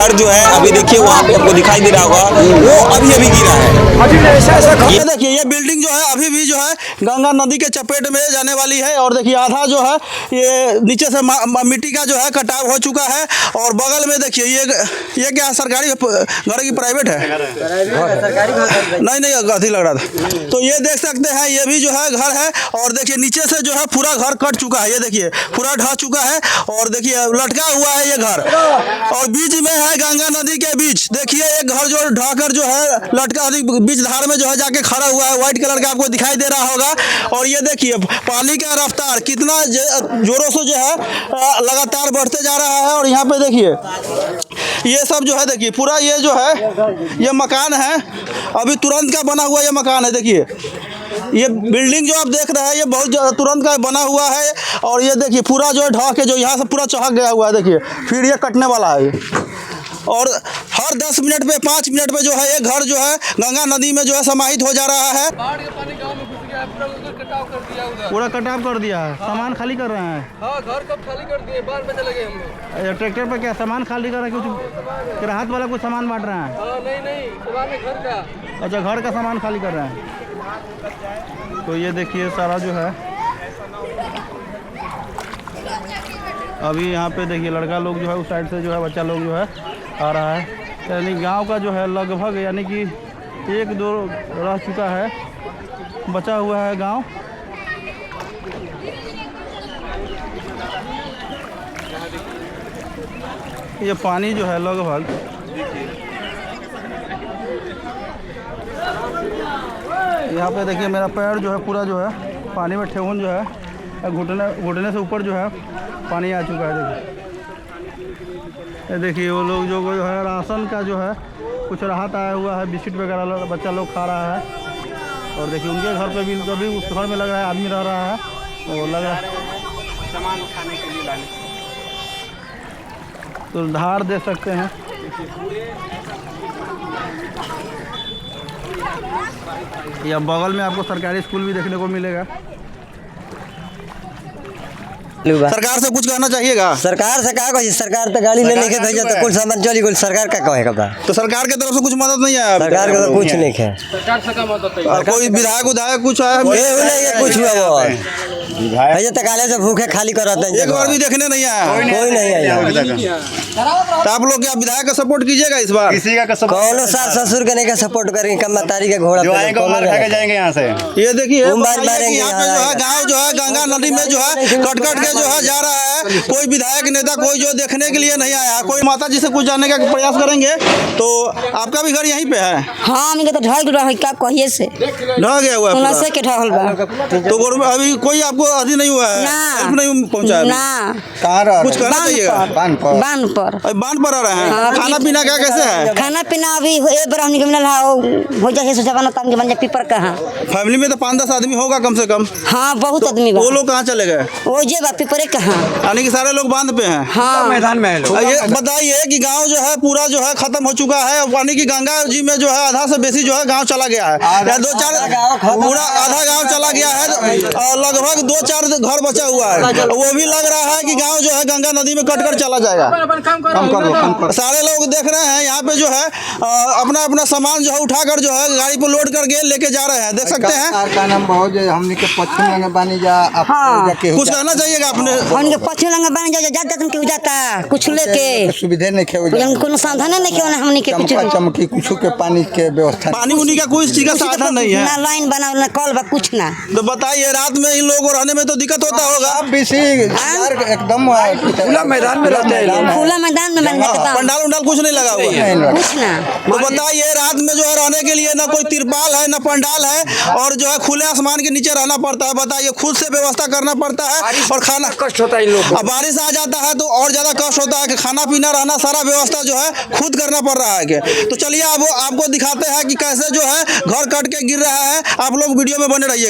घर जो है अभी देखिए वहाँ पे आपको दिखाई दे रहा होगा वो अभी अभी गिरा है। ये देखिए ये बिल्डिंग जो है अभी भी जो है गंगा नदी के चपेट में जाने वाली है और देखिए आधा जो है ये नीचे से मिट्टी का जो है कटाव हो चुका है और बगल में देखिए ये क्या सरकारी घर की प्राइवेट है? नहीं अथी लग रहा था। तो ये देख सकते हैं ये भी जो है घर है और देखिए नीचे से जो है पूरा घर कट चुका है। ये देखिए पूरा ढह चुका है और देखिए लटका हुआ है ये घर और बीच में है गंगा नदी के बीच। देखिए एक घर जो ढहकर जो है लटका बीच धार में जो है जाके खड़ा हुआ है, व्हाइट कलर का आपको दिखाई दे रहा होगा। और ये देखिए पानी का रफ्तार कितना जोरों से जो है लगातार बढ़ते जा रहा है। और यहाँ पे देखिए ये सब जो है देखिए पूरा ये जो है ये मकान है अभी तुरंत का बना हुआ ये मकान है। देखिए ये बिल्डिंग जो आप देख रहे हैं ये बहुत तुरंत का बना हुआ है और ये देखिए पूरा जो है ढह के जो यहाँ से पूरा चहक गया हुआ है। देखिए फिर ये कटने वाला है और हर 10 मिनट पे 5 मिनट पे जो है ये घर जो है गंगा नदी में जो है समाहित हो जा रहा है। बाढ़ के पानी गांव में घुस गया, कटाव कर दिया उधर। पूरा कटाव कर दिया है। सामान खाली कर रहे हैं। हाँ घर कब खाली कर दिए, बाढ़ में चले गए हम लोग। ट्रैक्टर पर क्या सामान खाली कर रहे हैं? कुछ राहत वाला कुछ सामान बांट रहे हैं? हाँ नहीं सामान है घर का। अच्छा घर का सामान खाली कर रहे हैं। तो ये देखिए सारा जो है अभी यहाँ पे देखिए लड़का लोग जो है उस साइड से जो है बच्चा लोग जो है आ रहा है। यानी गांव का जो है लगभग यानी कि 1-2 रह चुका है, बचा हुआ है गांव। ये पानी जो है लगभग यहाँ पे देखिए मेरा पैर जो है पूरा जो है पानी में ठेहुन जो है घुटने से ऊपर जो है पानी आ चुका है। देखिए ये देखिए वो लोग जो है राशन का जो है कुछ राहत आया हुआ है, बिस्किट वगैरह बच्चा लोग खा रहा है। और देखिए उनके घर पे भी कभी उस घर में लग रहा है आदमी रह रहा है और लग रहा है सामान खाने के लिए लाने। तो धार दे सकते हैं। या बगल में आपको सरकारी स्कूल भी देखने को मिलेगा। सरकार से कुछ कहना चाहिएगा? सरकार से क्या कही, सरकार तो गाड़ी लेने के भेजा तो कुछ सामान चली गई, सरकार का कहेगा बा। तो सरकार की तरफ से कुछ मदद नहीं आया? सरकार का तो कुछ नहीं है। सरकार से का मदद है? और कोई विधायक कुछ आया? कुछ हुआ भैया तो काले से भूखे खाली कराते हैं, एक बार भी देखने नहीं आया? कोई नहीं आया। तो आप लोग क्या विधायक का सपोर्ट कीजिएगा इस बार? किसी का कौन सास ससुर के नहीं का सपोर्ट करेंगे, कम्मातारी के घोड़ा जो आएंगे मार खा के जाएंगे यहाँ से। ये देखिए मारेंगे यहाँ पे जो है गाँव जो है गंगा नदी में जो है कट के जो है जा रहा है। कोई विधायक नेता कोई जो देखने के लिए नहीं आया। कोई माता जी से कुछ जानने का प्रयास करेंगे। तो आपका भी घर यहीं पे है? हाँ हमके तो ढल रहा है, क्या कहिए से ढह गया हुआ है पूरा? से के ढल बा। तो अभी कोई आपको अभी नहीं हुआ है? हेल्प नहीं पहुँचा ना कहाँ रह कुछ कहना चाहिएगा? बांध पर बांध पर आ रहे हैं। हाँ, खाना पीना क्या कैसे है? खाना पीना अभी एक बार हमने मिलल है हो जाए सोचा बना तंग बन जाए पीपर कहाँ। फैमिली में तो 5-10 आदमी होगा कम से कम। हाँ बहुत आदमी बा। वो लोग कहाँ चले गए? वो जे बा पीपरे कहाँ। यानी कि सारे लोग बांध पे हैं? हाँ मैदान में है लोग। ये बताइए कि गांव जो है पूरा जो है खत्म हो चुका है, यानी कि गंगा जी में जो है आधा से बेसी जो है गांव चला गया है या 2-4 पूरा आधा गांव चला गया है और लगभग 2-4 घर बचा हुआ है। वो भी लग रहा है कि गांव जो है गंगा नदी में कट कर चला जाएगा। सारे लोग देख रहे हैं यहाँ पे जो है अपना अपना सामान जो है उठाकर जो है गाड़ी पर लोड करके लेके जा रहे हैं, देख सकते हैं। का नाम बहुत हमने के पश्चिम में बानी जा। हाँ। कुछ कहना चाहिएगा अपने? हमके पछे लंगा बन जाता तुम क्यों जाता कुछ लेके सुविधा नहीं खेव कोनो साधन नहीं क्यों ना हमने के कुछ चमकी कुछ के पानी के व्यवस्था पानी उनी का कोई चीज का साधन नहीं है ना, लाइन बना ना कल बा कुछ ना। तो बताइए रात में इन लोगों को रहने में तो दिक्कत होता होगा? एकदम खुला मैदान में रहते हैं। खुला मैदान में बन जाता पंडाल उंडाल कुछ नहीं लगा हुआ है? कुछ ना। तो बताइए रात में जो है रहने के लिए ना कोई तिरपाल है ना पंडाल है और जो है खुले आसमान के नीचे रहना पड़ता है। बताइए खुद से व्यवस्था करना पड़ता है और खाना कष्ट होता है इन लोग। अब बारिश आ जाता है तो और ज्यादा कष्ट होता है कि खाना पीना रहना सारा व्यवस्था जो है खुद करना पड़ रहा है कि। तो चलिए अब आपको दिखाते हैं कि कैसे जो है घर कट के गिर रहा है। आप लोग वीडियो में बने रहिएगा।